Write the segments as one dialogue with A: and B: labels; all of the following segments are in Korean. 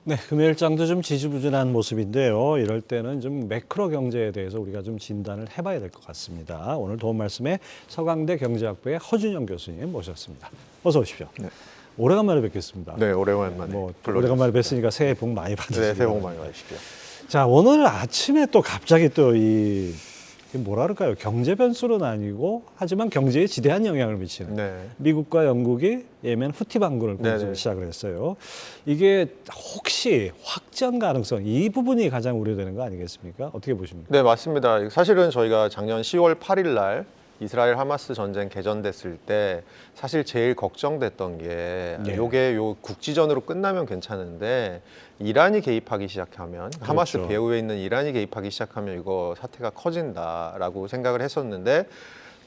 A: 네, 금요일장도 좀 지지부진한 모습인데요. 이럴 때는 좀 매크로 경제에 대해서 우리가 좀 진단을 해봐야 될 것 같습니다. 오늘 도움 말씀에 서강대 경제학부의 허준영 교수님 모셨습니다. 어서 오십시오.
B: 네.
A: 오래간만에 뵙겠습니다.
B: 네, 오래간만에.
A: 오래간만에 뵀으니까 새해 복 많이 받으시고.
B: 네, 새해 복 많이 받으십시오.
A: 자, 오늘 아침에 또 갑자기 또 뭐라 그럴까요? 경제 변수는 아니고 하지만 경제에 지대한 영향을 미치는 미국과 영국이 예멘 후티 반군을 공습을 시작을 했어요. 이게 혹시 확전 가능성 이 부분이 가장 우려되는 거 아니겠습니까? 어떻게 보십니까?
B: 네, 맞습니다. 사실은 저희가 작년 10월 8일 날 이스라엘 하마스 전쟁 개전됐을 때 사실 제일 걱정됐던 게 요게 요 국지전으로 끝나면 괜찮은데 이란이 개입하기 시작하면 하마스 배후에 있는 이란이 개입하기 시작하면 이거 사태가 커진다라고 생각을 했었는데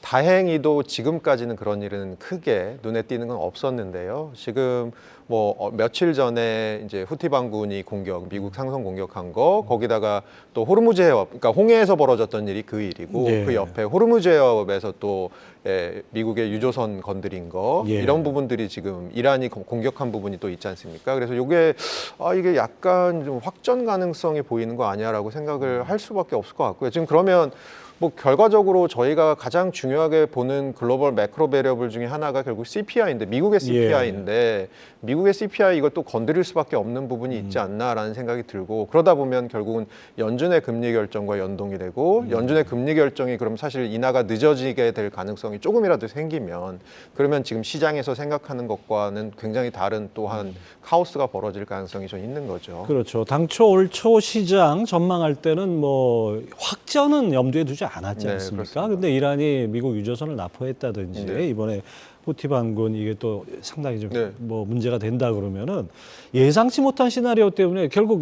B: 다행히도 지금까지는 그런 일은 크게 눈에 띄는 건 없었는데요. 지금 뭐 며칠 전에 이제 후티 반군이 미국 상선 공격한 거, 거기다가 또 호르무즈 해협, 그러니까 홍해에서 벌어졌던 일이 그 일이고 그 옆에 호르무즈 해협에서 또 미국의 유조선 건드린 거 이런 부분들이 지금 이란이 공격한 부분이 또 있지 않습니까? 그래서 이게 약간 좀 확전 가능성이 보이는 거 아니야라고 생각을 할 수밖에 없을 것 같고요. 지금 그러면 뭐 결과적으로 저희가 가장 중요하게 보는 글로벌 매크로 베리어블 중에 하나가 결국 CPI인데 미국의 CPI인데 미국의 CPI 이걸 또 건드릴 수밖에 없는 부분이 있지 않나라는 생각이 들고 그러다 보면 결국은 연준의 금리 결정과 연동이 되고 연준의 금리 결정이 그럼 사실 인하가 늦어지게 될 가능성이 조금이라도 생기면 그러면 지금 시장에서 생각하는 것과는 굉장히 다른 또한 카오스가 벌어질 가능성이 좀 있는 거죠.
A: 그렇죠. 당초 올 초 시장 전망할 때는 뭐 확전은 염두에 두지 않았지 않습니까? 근데 이란이 미국 유조선을 납포했다든지 이번에 후티 반군 이게 또 상당히 좀 뭐 문제가 된다 그러면은 예상치 못한 시나리오 때문에 결국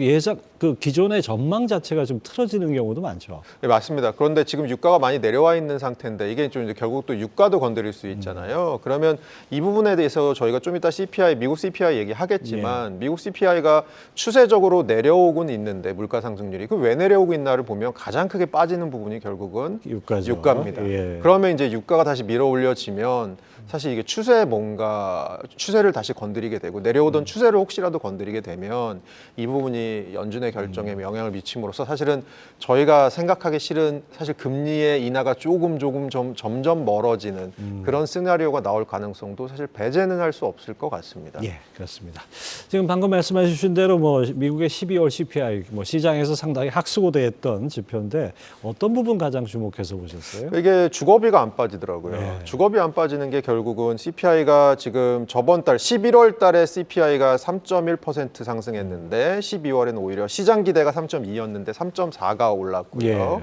A: 그 기존의 전망 자체가 좀 틀어지는 경우도 많죠.
B: 네, 맞습니다. 그런데 지금 유가가 많이 내려와 있는 상태인데 이게 좀 이제 결국 또 유가도 건드릴 수 있잖아요. 그러면 이 부분에 대해서 저희가 좀 이따 미국 CPI 얘기하겠지만 미국 CPI가 추세적으로 내려오곤 있는데 물가 상승률이 그 왜 내려오고 있나를 보면 가장 크게 빠지는 부분이 결국은 유가입니다. 그러면 이제 유가가 다시 밀어 올려지면 사실 이게 추세를 다시 건드리게 되고 내려오던 추세를 혹시라도 건드리게 되면 이 부분이 연준의 결정에 영향을 미침으로써 사실은 저희가 생각하기 싫은 사실 금리의 인하가 점점 멀어지는 그런 시나리오가 나올 가능성도 사실 배제는 할 수 없을 것 같습니다.
A: 예, 그렇습니다. 지금 방금 말씀해 주신 대로 뭐 미국의 12월 CPI 뭐 시장에서 상당히 학수고대했던 지표인데 어떤 부분 가장 주목해서 보셨어요?
B: 이게 주거비가 안 빠지더라고요. 주거비 안 빠지는 게 결국은 CPI가 지금 저번 달 11월 달에 CPI가 3.1% 상승했는데 12월에는 오히려 시장 기대가 3.2였는데 3.4가 올랐고요.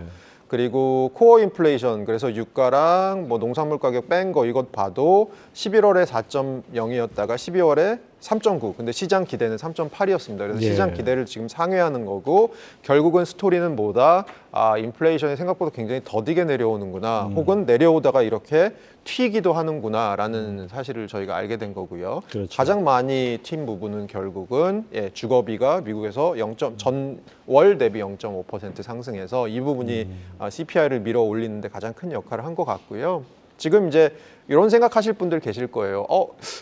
B: 그리고 코어 인플레이션 그래서 유가랑 뭐 농산물 가격 뺀 거 이것 봐도 11월에 4.0이었다가 12월에 3.9 근데 시장 기대는 3.8이었습니다. 그래서 시장 기대를 지금 상회하는 거고 결국은 스토리는 뭐다? 인플레이션이 생각보다 굉장히 더디게 내려오는구나. 혹은 내려오다가 이렇게 튀기도 하는구나 라는 사실을 저희가 알게 된 거고요. 가장 많이 튄 부분은 결국은 주거비가 미국에서 전월 대비 0.5% 상승해서 이 부분이 CPI를 밀어 올리는데 가장 큰 역할을 한 것 같고요. 지금 이제 이런 생각하실 분들 계실 거예요.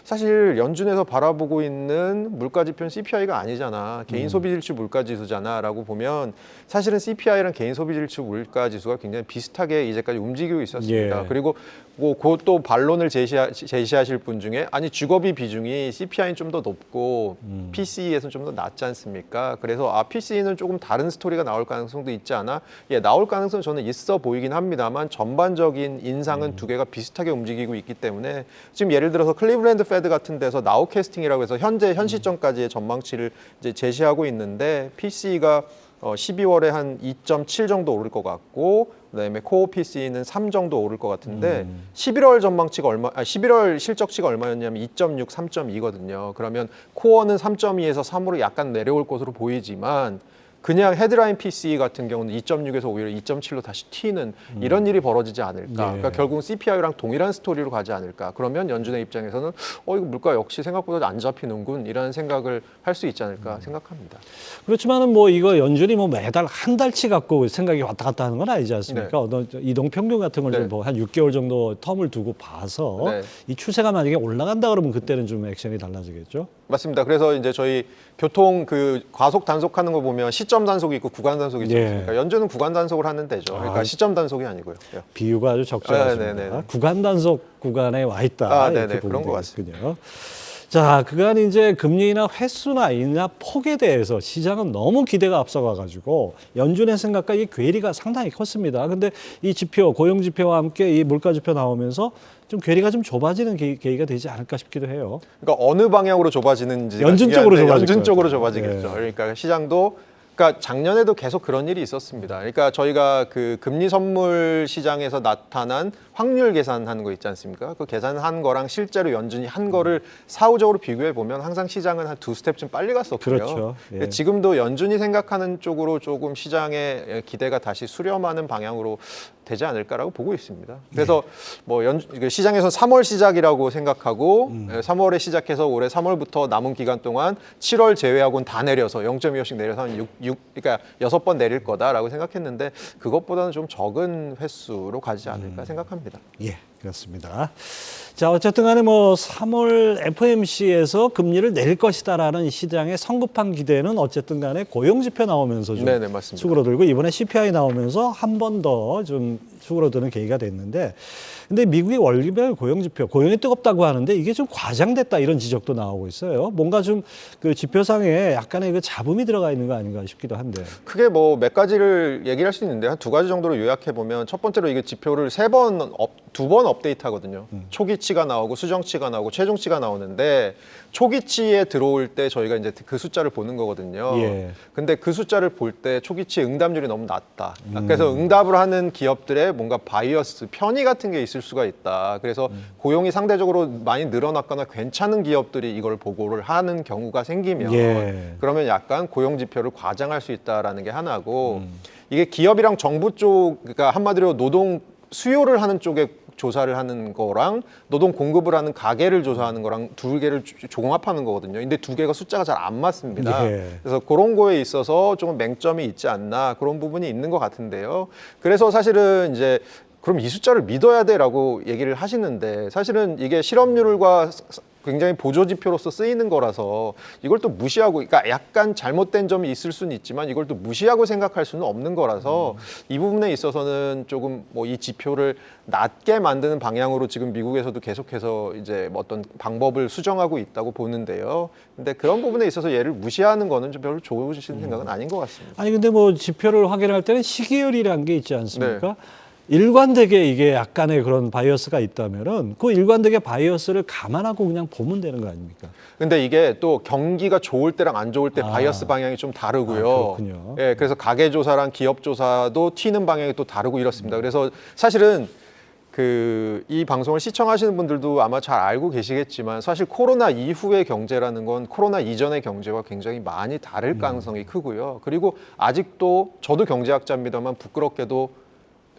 B: 사실 연준에서 바라보고 있는 물가 지표는 CPI가 아니잖아. 개인 소비 지출 물가 지수잖아 라고 보면 사실은 CPI랑 개인 소비 지출 물가 지수가 굉장히 비슷하게 이제까지 움직이고 있었습니다. 그리고 뭐 그것도 반론을 제시하실 분 중에 아니 주거비 비중이 CPI는 좀 더 높고 PCE에서는 좀 더 낮지 않습니까? 그래서 PCE는 조금 다른 스토리가 나올 가능성도 있지 않아? 나올 가능성은 저는 있어 보이긴 합니다만 전반적인 인상은 두 개가 비슷하게 움직이고 있기 때문에 지금 예를 들어서 클리블랜드 페드 같은 데서 나우캐스팅이라고 해서 현 시점까지의 전망치를 이제 제시하고 있는데 PCE가 12월에 한 2.7 정도 오를 것 같고 그다음에 코어 PC는 3 정도 오를 것 같은데 11월 실적치가 얼마였냐면 2.6, 3.2거든요. 그러면 코어는 3.2에서 3으로 약간 내려올 것으로 보이지만 그냥 헤드라인 PCE 같은 경우는 2.6에서 오히려 2.7로 다시 튀는 이런 일이 벌어지지 않을까. 그러니까 결국은 CPI랑 동일한 스토리로 가지 않을까. 그러면 연준의 입장에서는 이거 물가 역시 생각보다 안 잡히는군 이라는 생각을 할 수 있지 않을까 생각합니다.
A: 그렇지만은 뭐 이거 연준이 뭐 매달 한 달치 갖고 생각이 왔다 갔다 하는 건 아니지 않습니까? 어떤 이동 평균 같은 걸 좀 뭐 한 6개월 정도 텀을 두고 봐서 이 추세가 만약에 올라간다 그러면 그때는 좀 액션이 달라지겠죠?
B: 맞습니다. 그래서 이제 저희 교통 그 과속 단속하는 거 보면 시점 단속이 있고 구간 단속이 있지 않습니까? 연준은 구간 단속을 하는 데죠. 그러니까 시점 단속이 아니고요.
A: 비유가 아주 적절하십니다. 구간 단속 구간에 와 있다. 이렇게
B: 그런 것 같습니다.
A: 자, 그간 이제 금리나 횟수나 인하 폭에 대해서 시장은 너무 기대가 앞서가가지고 연준의 생각과 이 괴리가 상당히 컸습니다. 근데 이 지표, 고용 지표와 함께 이 물가 지표 나오면서 좀 괴리가 좀 좁아지는 계기가 되지 않을까 싶기도 해요.
B: 그러니까 어느 방향으로 좁아지는지
A: 연준 쪽으로 좁아질
B: 연준 쪽으로 좁아지겠죠. 그러니까 시장도 그러니까 작년에도 계속 그런 일이 있었습니다. 그러니까 저희가 그 금리 선물 시장에서 나타난 확률 계산하는 거 있지 않습니까? 그 계산한 거랑 실제로 연준이 한 거를 사후적으로 비교해 보면 항상 시장은 한 두 스텝쯤 빨리 갔었고요.
A: 그렇죠.
B: 지금도 연준이 생각하는 쪽으로 조금 시장의 기대가 다시 수렴하는 방향으로 되지 않을까라고 보고 있습니다. 그래서 뭐 시장에서 3월 시작이라고 생각하고 3월에 시작해서 올해 3월부터 남은 기간 동안 7월 제외하고는 다 내려서 0.25씩 내려서 한 6, 그러니까 6번 내릴 거다라고 생각했는데 그것보다는 좀 적은 횟수로 가지 않을까 생각합니다.
A: 예, 그렇습니다. 자, 어쨌든 간에 뭐 3월 FOMC에서 금리를 내릴 것이다라는 시장의 성급한 기대는 어쨌든 간에 고용 지표 나오면서 좀 수그러들고 이번에 CPI 나오면서 한 번 더 좀 수그러드는 계기가 됐는데 근데 미국의 월별 고용 지표, 고용이 뜨겁다고 하는데 이게 좀 과장됐다 이런 지적도 나오고 있어요. 뭔가 좀 그 지표상에 약간의 그 잡음이 들어가 있는 거 아닌가 싶기도 한데.
B: 크게 뭐 몇 가지를 얘기를 할 수 있는데 한 두 가지 정도로 요약해 보면 첫 번째로 이게 지표를 두 번 업데이트 하거든요. 초기치가 나오고 수정치가 나오고 최종치가 나오는데 초기치에 들어올 때 저희가 이제 그 숫자를 보는 거거든요. 근데 그 숫자를 볼 때 초기치 응답률이 너무 낮다. 그래서 응답을 하는 기업들의 뭔가 바이어스, 편의 같은 게 있을 수가 있다. 그래서 고용이 상대적으로 많이 늘어났거나 괜찮은 기업들이 이걸 보고를 하는 경우가 생기면 그러면 약간 고용 지표를 과장할 수 있다라는 게 하나고 이게 기업이랑 정부 쪽, 그러니까 한마디로 노동 수요를 하는 쪽에 조사를 하는 거랑 노동 공급을 하는 가계를 조사하는 거랑 두 개를 종합하는 거거든요. 근데 두 개가 숫자가 잘 안 맞습니다. 그래서 그런 거에 있어서 조금 맹점이 있지 않나 그런 부분이 있는 것 같은데요. 그래서 사실은 이제 그럼 이 숫자를 믿어야 돼라고 얘기를 하시는데 사실은 이게 실업률과 굉장히 보조 지표로서 쓰이는 거라서 이걸 또 무시하고, 그러니까 약간 잘못된 점이 있을 수는 있지만 이걸 또 무시하고 생각할 수는 없는 거라서 이 부분에 있어서는 조금 뭐 이 지표를 낮게 만드는 방향으로 지금 미국에서도 계속해서 이제 뭐 어떤 방법을 수정하고 있다고 보는데요. 근데 그런 부분에 있어서 얘를 무시하는 거는 좀 별로 좋으신 생각은 아닌 것 같습니다.
A: 아니 근데 뭐 지표를 확인할 때는 시기열이라는 게 있지 않습니까? 일관되게 이게 약간의 그런 바이어스가 있다면은 그 일관되게 바이어스를 감안하고 그냥 보면 되는 거 아닙니까?
B: 근데 이게 또 경기가 좋을 때랑 안 좋을 때 바이어스 방향이 좀 다르고요.
A: 그렇군요.
B: 예, 그래서 가계 조사랑 기업 조사도 튀는 방향이 또 다르고 이렇습니다. 그래서 사실은 이 방송을 시청하시는 분들도 아마 잘 알고 계시겠지만 사실 코로나 이후의 경제라는 건 코로나 이전의 경제와 굉장히 많이 다를 가능성이 크고요. 그리고 아직도 저도 경제학자입니다만 부끄럽게도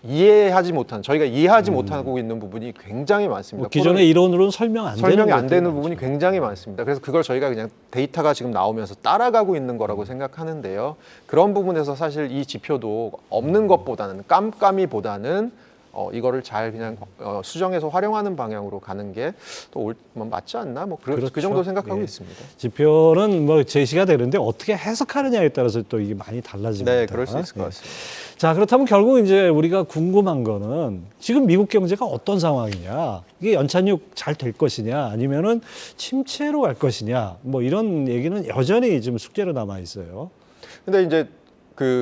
B: 저희가 이해하지 못하고 있는 부분이 굉장히 많습니다.
A: 뭐 기존의 이론으로는
B: 설명이 안 되는 부분이 굉장히 많습니다. 그래서 그걸 저희가 그냥 데이터가 지금 나오면서 따라가고 있는 거라고 생각하는데요. 그런 부분에서 사실 이 지표도 없는 것보다는 깜깜이보다는 이거를 잘 그냥 수정해서 활용하는 방향으로 가는 게 또 맞지 않나? 뭐 그 정도 생각하고 있습니다.
A: 지표는 뭐 제시가 되는데 어떻게 해석하느냐에 따라서 또 이게 많이 달라집니다.
B: 네, 그럴 수 있을 것 같습니다.
A: 자, 그렇다면 결국 이제 우리가 궁금한 거는 지금 미국 경제가 어떤 상황이냐? 이게 연착륙 잘 될 것이냐? 아니면은 침체로 갈 것이냐? 뭐 이런 얘기는 여전히 지금 숙제로 남아 있어요.
B: 근데 이제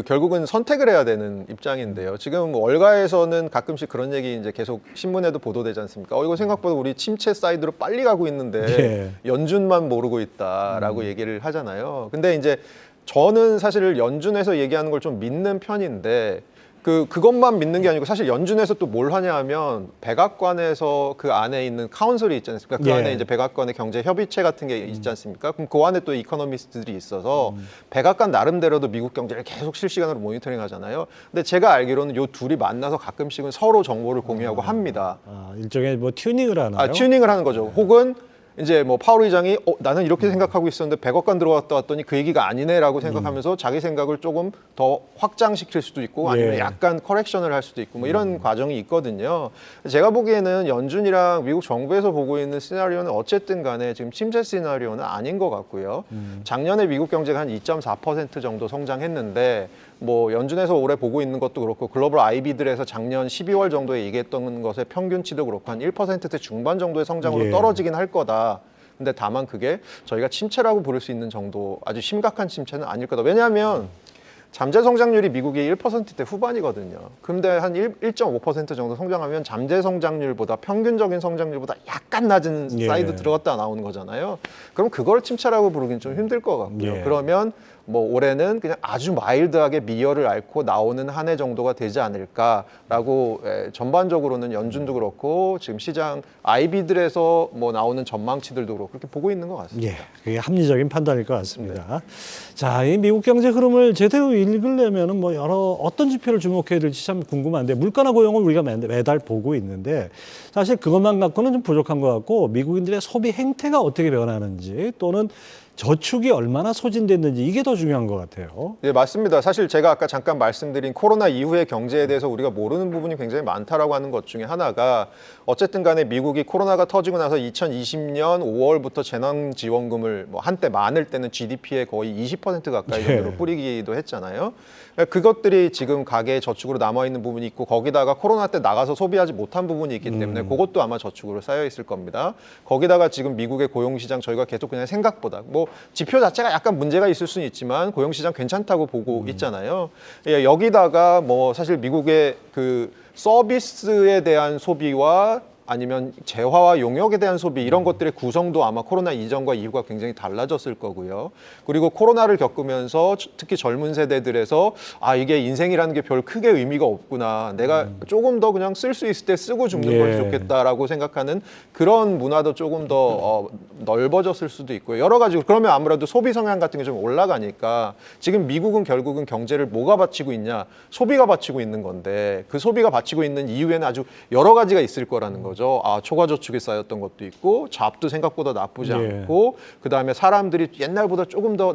B: 결국은 선택을 해야 되는 입장인데요. 지금 월가에서는 가끔씩 그런 얘기 이제 계속 신문에도 보도되지 않습니까? 이거 생각보다 우리 침체 사이드로 빨리 가고 있는데 연준만 모르고 있다라고 얘기를 하잖아요. 근데 이제 저는 사실 연준에서 얘기하는 걸 좀 믿는 편인데 그것만 믿는 게 아니고 사실 연준에서 또 뭘 하냐면 백악관에서 그 안에 있는 카운슬이 있지 않습니까? 그
A: 예.
B: 안에 이제 백악관의 경제 협의체 같은 게 있지 않습니까? 그럼 그 안에 또 이코노미스트들이 있어서 백악관 나름대로도 미국 경제를 계속 실시간으로 모니터링 하잖아요. 근데 제가 알기로는 요 둘이 만나서 가끔씩은 서로 정보를 공유하고 합니다.
A: 일종의 뭐 튜닝을 하나요?
B: 튜닝을 하는 거죠. 혹은 이제 뭐 파월 의장이 나는 이렇게 생각하고 있었는데 백악관 들어갔다 왔더니 그 얘기가 아니네라고 생각하면서 자기 생각을 조금 더 확장시킬 수도 있고 아니면
A: 예.
B: 약간 커렉션을 할 수도 있고 뭐 이런 과정이 있거든요. 제가 보기에는 연준이랑 미국 정부에서 보고 있는 시나리오는 어쨌든 간에 지금 침체 시나리오는 아닌 것 같고요. 작년에 미국 경제가 한 2.4% 정도 성장했는데 뭐 연준에서 올해 보고 있는 것도 그렇고 글로벌 IB들에서 작년 12월 정도에 얘기했던 것의 평균치도 그렇고 한 1%대 중반 정도의 성장으로
A: 예.
B: 떨어지긴 할 거다. 근데 다만 그게 저희가 침체라고 부를 수 있는 정도 아주 심각한 침체는 아닐 거다. 왜냐하면 잠재 성장률이 미국이 1%대 후반이거든요. 근데 한 1.5% 정도 성장하면 잠재 성장률보다 평균적인 성장률보다 약간 낮은
A: 예.
B: 사이드 들어갔다 나오는 거잖아요. 그럼 그걸 침체라고 부르긴 좀 힘들 것 같고요.
A: 예.
B: 그러면 뭐 올해는 그냥 아주 마일드하게 미열을 앓고 나오는 한 해 정도가 되지 않을까라고 전반적으로는 연준도 그렇고 지금 시장 IB들에서 뭐 나오는 전망치들도 그렇고 그렇게 보고 있는 것 같습니다.
A: 예, 그게 합리적인 판단일 것 같습니다. 자, 이 미국 경제 흐름을 제대로 읽으려면은 뭐 여러 어떤 지표를 주목해야 될지 참 궁금한데 물가나 고용을 우리가 매달 보고 있는데 사실 그것만 갖고는 좀 부족한 것 같고 미국인들의 소비 행태가 어떻게 변하는지 또는 저축이 얼마나 소진됐는지 이게 더 중요한 것 같아요.
B: 네, 맞습니다. 사실 제가 아까 잠깐 말씀드린 코로나 이후의 경제에 대해서 우리가 모르는 부분이 굉장히 많다라고 하는 것 중에 하나가 어쨌든 간에 미국이 코로나가 터지고 나서 2020년 5월부터 재난지원금을 뭐 한때 많을 때는 GDP의 거의 20% 가까이 정도로 뿌리기도 했잖아요. 그것들이 지금 가계에 저축으로 남아있는 부분이 있고 거기다가 코로나 때 나가서 소비하지 못한 부분이 있기 때문에 그것도 아마 저축으로 쌓여 있을 겁니다. 거기다가 지금 미국의 고용시장 저희가 계속 그냥 생각보다 뭐 지표 자체가 약간 문제가 있을 수는 있지만 고용시장 괜찮다고 보고 있잖아요. 예, 여기다가 뭐 사실 미국의 그 서비스에 대한 소비와 아니면 재화와 용역에 대한 소비 이런 것들의 구성도 아마 코로나 이전과 이후가 굉장히 달라졌을 거고요. 그리고 코로나를 겪으면서 특히 젊은 세대들에서 이게 인생이라는 게 별 크게 의미가 없구나. 내가 조금 더 그냥 쓸 수 있을 때 쓰고 죽는 것이 좋겠다라고 생각하는 그런 문화도 조금 더 넓어졌을 수도 있고요. 여러 가지 그러면 아무래도 소비 성향 같은 게 좀 올라가니까 지금 미국은 결국은 경제를 뭐가 받치고 있냐? 소비가 받치고 있는 건데 그 소비가 받치고 있는 이유에는 아주 여러 가지가 있을 거라는 거죠. 초과 저축에 쌓였던 것도 있고 잡도 생각보다 나쁘지 않고 그다음에 사람들이 옛날보다 조금 더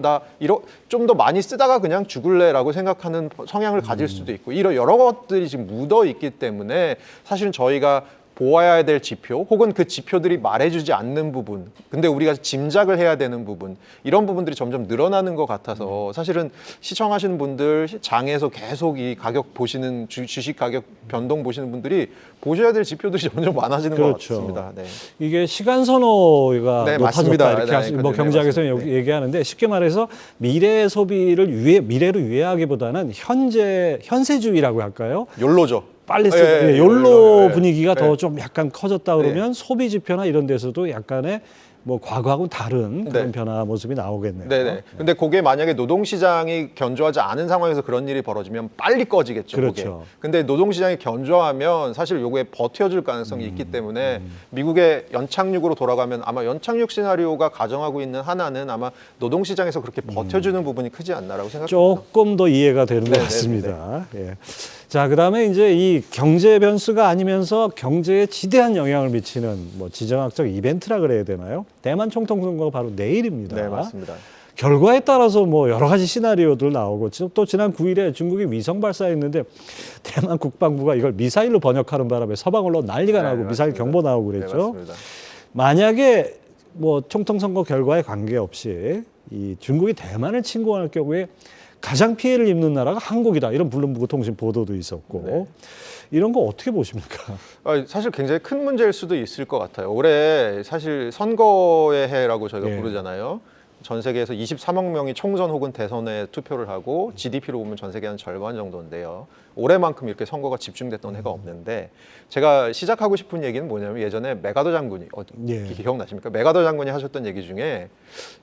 B: 좀 더 많이 쓰다가 그냥 죽을래라고 생각하는 성향을 가질 수도 있고 이런 여러 것들이 지금 묻어 있기 때문에 사실은 저희가 보아야 될 지표 혹은 그 지표들이 말해주지 않는 부분 근데 우리가 짐작을 해야 되는 부분 이런 부분들이 점점 늘어나는 것 같아서 사실은 시청하시는 분들 장에서 계속 이 가격 보시는 주식 가격 변동 보시는 분들이 보셔야 될 지표들이 점점 많아지는 것 같습니다. 네.
A: 이게 시간 선호가 높아졌다 이렇게 뭐 경제학에서 얘기하는데 쉽게 말해서 미래 소비를 미래로 유예하기보다는 현세주의라고 할까요?
B: 욜로죠.
A: 빨리 쓰고 욜로 분위기가 더 좀 약간 커졌다 그러면 소비 지표나 이런 데서도 약간의 뭐 과거하고는 다른 그런 변화 모습이 나오겠네요.
B: 네네. 근데 그게 만약에 노동시장이 견조하지 않은 상황에서 그런 일이 벌어지면 빨리 꺼지겠죠.
A: 그렇죠.
B: 그게. 근데 노동시장이 견조하면 사실 요게 버텨줄 가능성이 있기 때문에 미국의 연착륙으로 돌아가면 아마 연착륙 시나리오가 가정하고 있는 하나는 아마 노동시장에서 그렇게 버텨주는 부분이 크지 않나라고 생각합니다.
A: 조금 더 이해가 되는 것 같습니다. 예. 자, 그다음에 이제 이 경제 변수가 아니면서 경제에 지대한 영향을 미치는 뭐 지정학적 이벤트라 그래야 되나요? 대만 총통 선거가 바로 내일입니다.
B: 네, 맞습니다.
A: 결과에 따라서 뭐 여러 가지 시나리오들 나오고 또 지난 9일에 중국이 위성 발사했는데 대만 국방부가 이걸 미사일로 번역하는 바람에 서방 언론 난리가 나고 미사일 경보 나오고 그랬죠. 만약에 뭐 총통 선거 결과에 관계없이 이 중국이 대만을 침공할 경우에 가장 피해를 입는 나라가 한국이다. 이런 블룸버그 통신 보도도 있었고 이런 거 어떻게 보십니까?
B: 사실 굉장히 큰 문제일 수도 있을 것 같아요. 올해 사실 선거의 해라고 저희가 부르잖아요. 전 세계에서 23억 명이 총선 혹은 대선에 투표를 하고 GDP로 보면 전 세계 한 절반 정도인데요. 올해만큼 이렇게 선거가 집중됐던 해가 없는데 제가 시작하고 싶은 얘기는 뭐냐면 예전에 메가더 장군이 기억나십니까? 메가더 장군이 하셨던 얘기 중에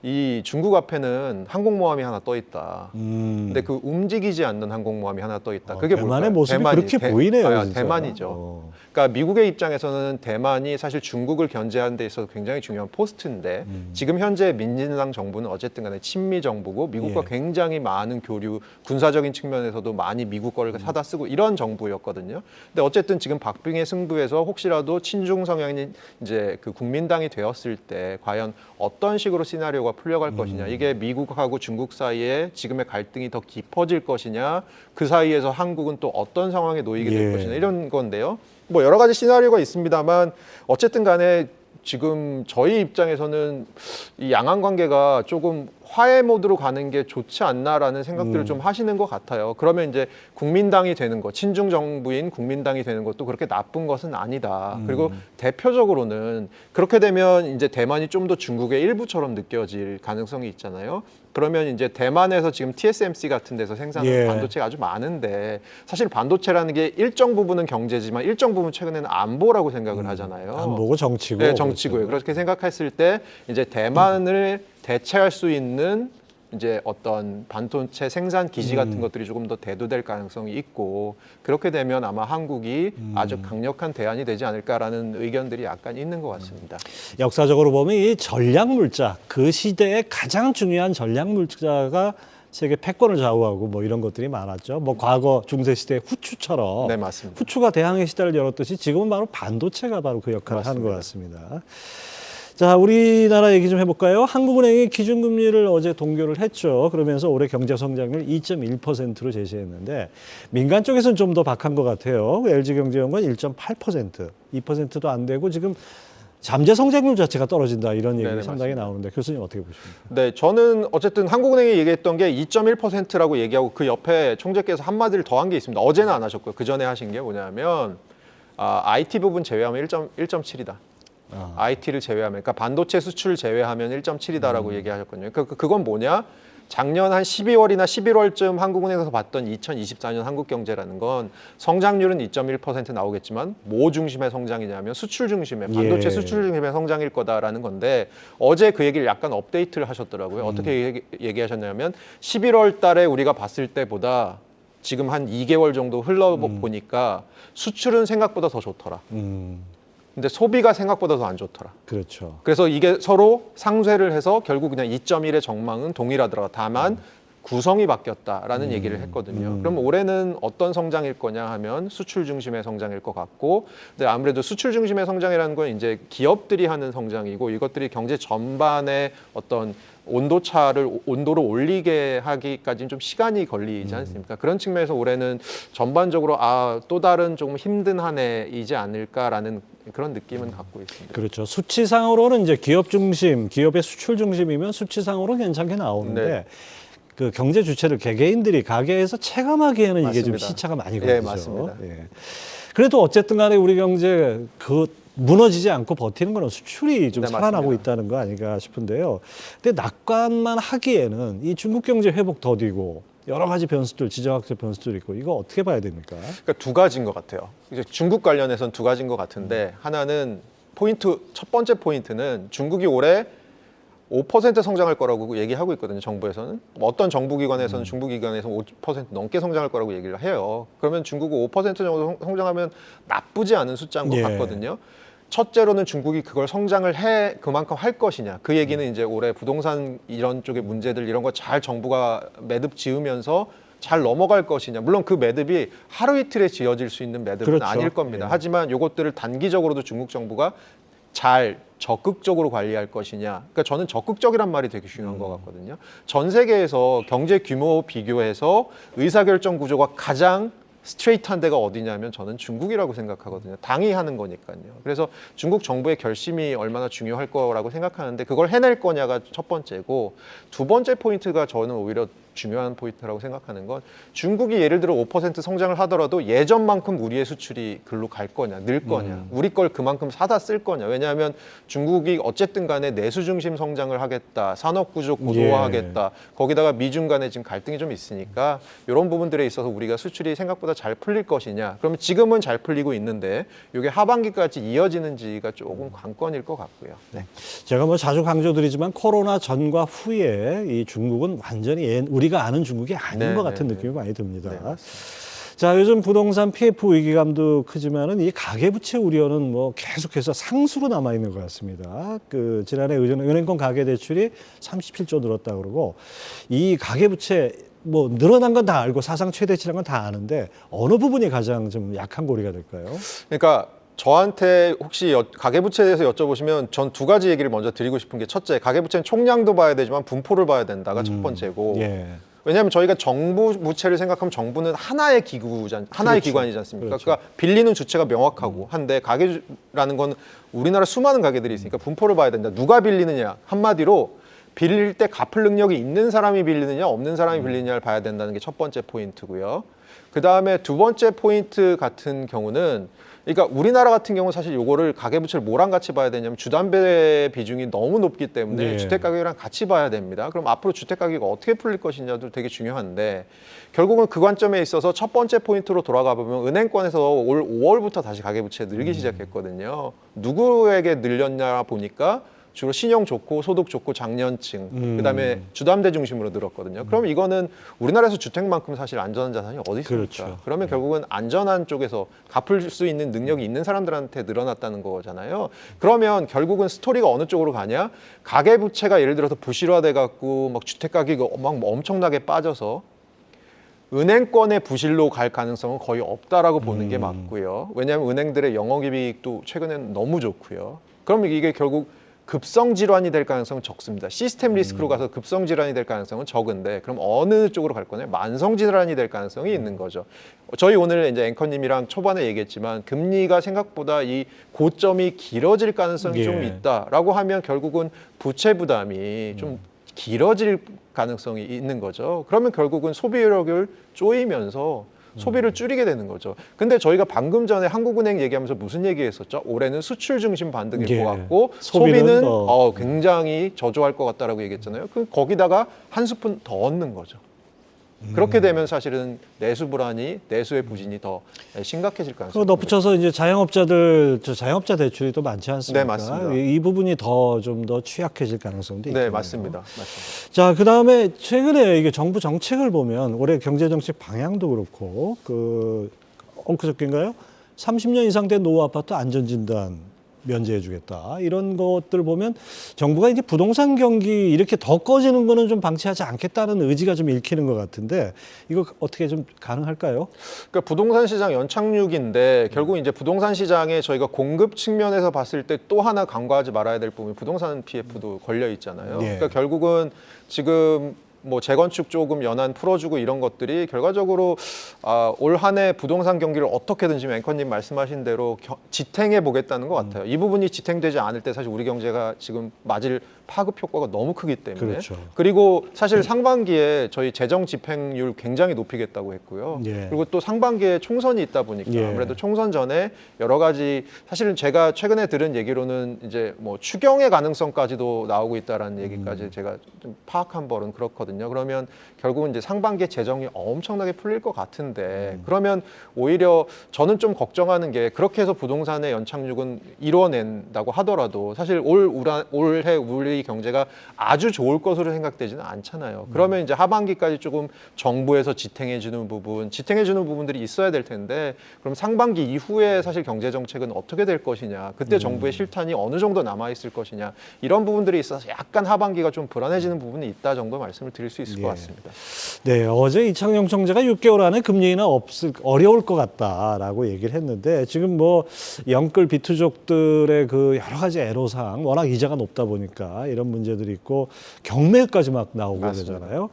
B: 이 중국 앞에는 항공모함이 하나 떠 있다. 근데 그 움직이지 않는 항공모함이 하나 떠 있다. 그게
A: 대만의
B: 뭘까요?
A: 모습이 그렇게 보이네요. 진짜.
B: 대만이죠. 그러니까 미국의 입장에서는 대만이 사실 중국을 견제하는 데 있어서 굉장히 중요한 포스트인데 지금 현재 민진당 정부는 어쨌든 간에 친미 정부고 미국과 굉장히 많은 교류, 군사적인 측면에서도 많이 미국 거를 사다 쓰고 이런 정부였거든요. 근데 어쨌든 지금 박빙의 승부에서 혹시라도 친중 성향이 이제 그 국민당이 되었을 때 과연 어떤 식으로 시나리오가 풀려갈 것이냐. 이게 미국하고 중국 사이에 지금의 갈등이 더 깊어질 것이냐. 그 사이에서 한국은 또 어떤 상황에 놓이게 될 것이냐. 이런 건데요. 뭐 여러 가지 시나리오가 있습니다만 어쨌든 간에 지금 저희 입장에서는 이 양안 관계가 조금 화해 모드로 가는 게 좋지 않나라는 생각들을 좀 하시는 것 같아요. 그러면 이제 국민당이 되는 것, 친중 정부인 국민당이 되는 것도 그렇게 나쁜 것은 아니다. 그리고 대표적으로는 그렇게 되면 이제 대만이 좀 더 중국의 일부처럼 느껴질 가능성이 있잖아요. 그러면 이제 대만에서 지금 TSMC 같은 데서 생산하는 반도체가 아주 많은데 사실 반도체라는 게 일정 부분은 경제지만 일정 부분 최근에는 안보라고 생각을 하잖아요.
A: 안보고 정치고.
B: 네, 정치고요. 그렇게 생각했을 때 이제 대만을 대체할 수 있는 이제 어떤 반도체 생산 기지 같은 것들이 조금 더 대두될 가능성이 있고 그렇게 되면 아마 한국이 아주 강력한 대안이 되지 않을까라는 의견들이 약간 있는 것 같습니다.
A: 역사적으로 보면 이 전략 물자, 그 시대의 가장 중요한 전략 물자가 세계 패권을 좌우하고 뭐 이런 것들이 많았죠. 뭐 과거 중세 시대 후추처럼
B: 네, 맞습니다.
A: 후추가 대항해 시대를 열었듯이 지금은 바로 반도체가 바로 그 역할을 하는 것 같습니다. 자, 우리나라 얘기 좀 해볼까요? 한국은행이 기준금리를 어제 동결을 했죠. 그러면서 올해 경제 성장률 2.1%로 제시했는데 민간 쪽에서는 좀 더 박한 것 같아요. LG경제연구원 1.8%, 2%도 안 되고 지금 잠재 성장률 자체가 떨어진다 이런 얘기 상당히 나오는데 교수님 어떻게 보십니까?
B: 네, 저는 어쨌든 한국은행이 얘기했던 게 2.1%라고 얘기하고 그 옆에 총재께서 한마디를 더한 게 있습니다. 어제는 안 하셨고요. 그 전에 하신 게 뭐냐면 IT 부분 제외하면 1.7이다. IT를 제외하면, 그러니까 반도체 수출 제외하면 1.7이다라고 얘기하셨거든요. 그건 뭐냐? 작년 한 12월이나 11월쯤 한국은행에서 봤던 2024년 한국 경제라는 건 성장률은 2.1% 나오겠지만 뭐 중심의 성장이냐면 수출 중심의 반도체 수출 중심의 성장일 거다라는 건데 어제 그 얘기를 약간 업데이트를 하셨더라고요. 어떻게 얘기하셨냐면 11월 달에 우리가 봤을 때보다 지금 한 2개월 정도 흘러보니까 수출은 생각보다 더 좋더라. 근데 소비가 생각보다 더 안 좋더라.
A: 그렇죠.
B: 그래서 이게 서로 상쇄를 해서 결국 그냥 2.1의 전망은 동일하더라. 다만 구성이 바뀌었다라는 얘기를 했거든요. 그럼 올해는 어떤 성장일 거냐 하면 수출 중심의 성장일 것 같고, 근데 아무래도 수출 중심의 성장이라는 건 이제 기업들이 하는 성장이고 이것들이 경제 전반의 어떤 온도를 올리게 하기까지는 좀 시간이 걸리지 않습니까? 그런 측면에서 올해는 전반적으로 또 다른 조금 힘든 한 해이지 않을까라는 그런 느낌은 갖고 있습니다.
A: 그렇죠. 수치상으로는 이제 기업 중심, 기업의 수출 중심이면 수치상으로 괜찮게 나오는데 그 경제 주체들 개개인들이 가게에서 체감하기에는
B: 맞습니다.
A: 이게 좀 시차가 많이 걸리죠.
B: 예, 맞습니다.
A: 예. 그래도 어쨌든 간에 우리 경제 무너지지 않고 버티는 거는 수출이 좀 살아나고
B: 맞습니다.
A: 있다는 거 아닌가 싶은데요. 근데 낙관만 하기에는 이 중국 경제 회복 더디고 여러 가지 변수들, 지정학적 변수들 있고 이거 어떻게 봐야 됩니까?
B: 그러니까 두 가지인 것 같아요. 이제 중국 관련해서는 두 가지인 것 같은데 하나는 첫 번째 포인트는 중국이 올해 5% 성장할 거라고 얘기하고 있거든요. 정부에서는. 어떤 정부기관에서는 중부기관에서는 5% 넘게 성장할 거라고 얘기를 해요. 그러면 중국이 5% 정도 성장하면 나쁘지 않은 숫자인 것 같거든요. 첫째로는 중국이 그걸 성장을 그만큼 할 것이냐. 그 얘기는 이제 올해 부동산 이런 쪽의 문제들 이런 거 잘 정부가 매듭 지으면서 잘 넘어갈 것이냐. 물론 그 매듭이 하루 이틀에 지어질 수 있는 매듭은
A: 그렇죠.
B: 아닐 겁니다. 하지만 이것들을 단기적으로도 중국 정부가 잘 적극적으로 관리할 것이냐. 그러니까 저는 적극적이란 말이 되게 중요한 것 같거든요. 전 세계에서 경제 규모 비교해서 의사결정 구조가 가장 스트레이트한 데가 어디냐면 저는 중국이라고 생각하거든요. 당이 하는 거니까요. 그래서 중국 정부의 결심이 얼마나 중요할 거라고 생각하는데 그걸 해낼 거냐가 첫 번째고 두 번째 포인트가 저는 오히려 중요한 포인트라고 생각하는 건 중국이 예를 들어 5% 성장을 하더라도 예전만큼 우리의 수출이 글로 갈 거냐, 늘 거냐, 우리 걸 그만큼 사다 쓸 거냐. 왜냐하면 중국이 어쨌든 간에 내수 중심 성장을 하겠다, 산업 구조 고도화하겠다. 거기다가 미중 간에 지금 갈등이 좀 있으니까 이런 부분들에 있어서 우리가 수출이 생각보다 잘 풀릴 것이냐. 그러면 지금은 잘 풀리고 있는데 이게 하반기까지 이어지는지가 조금 관건일 것 같고요. 네.
A: 제가 뭐 자주 강조드리지만 코로나 전과 후에 이 중국은 완전히 우리가 아는 중국이 아닌 것 같은 느낌이 많이 듭니다. 자, 요즘 부동산 PF 위기감도 크지만은 이 가계부채 우려는 뭐 계속해서 상수로 남아 있는 것 같습니다. 그 지난해 은행권 가계대출이 37조 늘었다 그러고 이 가계부채 뭐 늘어난 건 다 알고 사상 최대치란 건 다 아는데 어느 부분이 가장 좀 약한 고리가 될까요?
B: 그러니까 저한테 혹시 가계부채에 대해서 여쭤보시면 전 두 가지 얘기를 먼저 드리고 싶은 게 첫째, 가계부채는 총량도 봐야 되지만 분포를 봐야 된다가 첫 번째고 왜냐하면 저희가 정부 부채를 생각하면 정부는 하나의 기관이지 않습니까? 그러니까 빌리는 주체가 명확하고 한데 가계라는 건 우리나라 수많은 가계들이 있으니까 분포를 봐야 된다. 누가 빌리느냐? 한마디로 빌릴 때 갚을 능력이 있는 사람이 빌리느냐 없는 사람이 빌리느냐를 봐야 된다는 게 첫 번째 포인트고요. 그다음에 두 번째 포인트 같은 경우는 그러니까 우리나라 같은 경우는 사실 요거를 가계부채를 뭐랑 같이 봐야 되냐면 주담배 비중이 너무 높기 때문에 주택가격이랑 같이 봐야 됩니다. 그럼 앞으로 주택가격이 어떻게 풀릴 것이냐도 되게 중요한데 결국은 그 관점에 있어서 첫 번째 포인트로 돌아가 보면 은행권에서 올 5월부터 다시 가계부채 늘기 시작했거든요. 누구에게 늘렸냐 보니까 주로 신용 좋고 소득 좋고 장년층 그다음에 주담대 중심으로 늘었거든요. 그럼 이거는 우리나라에서 주택만큼 사실 안전한 자산이 어디 있습니까? 그러면 결국은 안전한 쪽에서 갚을 수 있는 능력이 있는 사람들한테 늘어났다는 거잖아요. 그러면 결국은 스토리가 어느 쪽으로 가냐? 가계부채가 예를 들어서 부실화돼 갖고 막 주택가격이 막 엄청나게 빠져서 은행권의 부실로 갈 가능성은 거의 없다라고 보는 게 맞고요. 왜냐하면 은행들의 영업이익도 최근에는 너무 좋고요. 그럼 이게 결국 급성 질환이 될 가능성은 적습니다. 시스템 리스크로 가서 급성 질환이 될 가능성은 적은데 그럼 어느 쪽으로 갈 거냐? 만성 질환이 될 가능성이 있는 거죠. 저희 오늘 이제 앵커님이랑 초반에 얘기했지만 금리가 생각보다 이 고점이 길어질 가능성이 좀 있다라고 하면 결국은 부채 부담이 좀 길어질 가능성이 있는 거죠. 그러면 결국은 소비력을 쪼이면서 소비를 줄이게 되는 거죠. 근데 저희가 방금 전에 한국은행 얘기하면서 무슨 얘기했었죠? 올해는 수출 중심 반등일 것 같고 소비는 굉장히 저조할 것 같다라고 얘기했잖아요. 거기다가 한 스푼 더 얻는 거죠. 그렇게 되면 사실은 내수 불안이, 내수의 부진이 더 심각해질 가능성이.
A: 덧붙여서 이제 자영업자 대출이 또 많지 않습니까?
B: 네, 맞습니다.
A: 이 부분이 좀 더 취약해질 가능성도 있겠네요.
B: 네, 맞습니다.
A: 자, 그다음에 최근에 이게 정부 정책을 보면 올해 경제 정책 방향도 그렇고 엊그저께인가요? 30년 이상 된 노후 아파트 안전 진단 면제해주겠다. 이런 것들 보면 정부가 이제 부동산 경기 이렇게 더 꺼지는 거는 좀 방치하지 않겠다는 의지가 좀 읽히는 것 같은데 이거 어떻게 좀 가능할까요?
B: 그러니까 부동산 시장 연착륙인데 결국 이제 부동산 시장에 저희가 공급 측면에서 봤을 때 또 하나 간과하지 말아야 될 부분이 부동산 PF도 걸려 있잖아요. 그러니까 결국은 지금 뭐 재건축 조금 연한 풀어주고 이런 것들이 결과적으로 올 한 해 부동산 경기를 어떻게든 지금 앵커님 말씀하신 대로 지탱해 보겠다는 것 같아요. 이 부분이 지탱되지 않을 때 사실 우리 경제가 지금 맞을 파급 효과가 너무 크기 때문에 그리고 사실 상반기에 저희 재정 집행률 굉장히 높이겠다고 했고요. 그리고 또 상반기에 총선이 있다 보니까 아무래도 총선 전에 여러 가지 사실은 제가 최근에 들은 얘기로는 이제 뭐 추경의 가능성까지도 나오고 있다라는 얘기까지 제가 좀 파악한 바로는 그렇거든요. 그러면 결국은 이제 상반기에 재정이 엄청나게 풀릴 것 같은데 그러면 오히려 저는 좀 걱정하는 게 그렇게 해서 부동산의 연착륙은 이뤄낸다고 하더라도 사실 올해 우리 경제가 아주 좋을 것으로 생각되지는 않잖아요. 그러면 이제 하반기까지 조금 정부에서 지탱해주는 부분들이 있어야 될 텐데 그럼 상반기 이후에 사실 경제 정책은 어떻게 될 것이냐, 그때 정부의 실탄이 어느 정도 남아 있을 것이냐 이런 부분들이 있어서 약간 하반기가 좀 불안해지는 부분이 있다 정도 말씀을 드릴 수 있을 것 같습니다.
A: 네, 어제 이창용 총재가 6개월 안에 금리 인하 어려울 것 같다라고 얘기를 했는데 지금 뭐 영끌 비투족들의 그 여러 가지 애로사항, 워낙 이자가 높다 보니까 이런 문제들이 있고 경매까지 막 나오고 그러잖아요.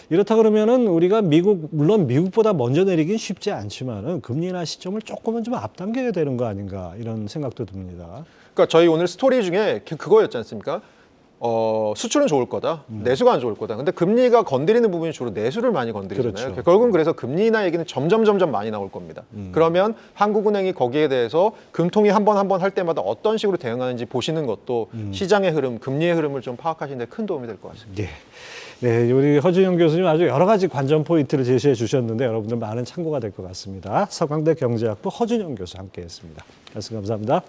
A: 이렇다 그러면은 우리가 물론 미국보다 먼저 내리긴 쉽지 않지만은 금리 인하 시점을 조금은 좀 앞당겨야 되는 거 아닌가 이런 생각도 듭니다.
B: 그러니까 저희 오늘 스토리 중에 그거였지 않습니까? 수출은 좋을 거다, 내수가 안 좋을 거다. 근데 금리가 건드리는 부분이 주로 내수를 많이 건드리잖아요.
A: 그렇죠.
B: 결국은 그래서 금리 인하 얘기는 점점 많이 나올 겁니다. 그러면 한국은행이 거기에 대해서 금통위 한 번 할 때마다 어떤 식으로 대응하는지 보시는 것도 시장의 흐름, 금리의 흐름을 좀 파악하시는 데 큰 도움이 될 것 같습니다.
A: 예. 네, 우리 허준영 교수님 아주 여러 가지 관전 포인트를 제시해 주셨는데 여러분들 많은 참고가 될 것 같습니다. 서강대 경제학부 허준영 교수 함께했습니다. 말씀 감사합니다.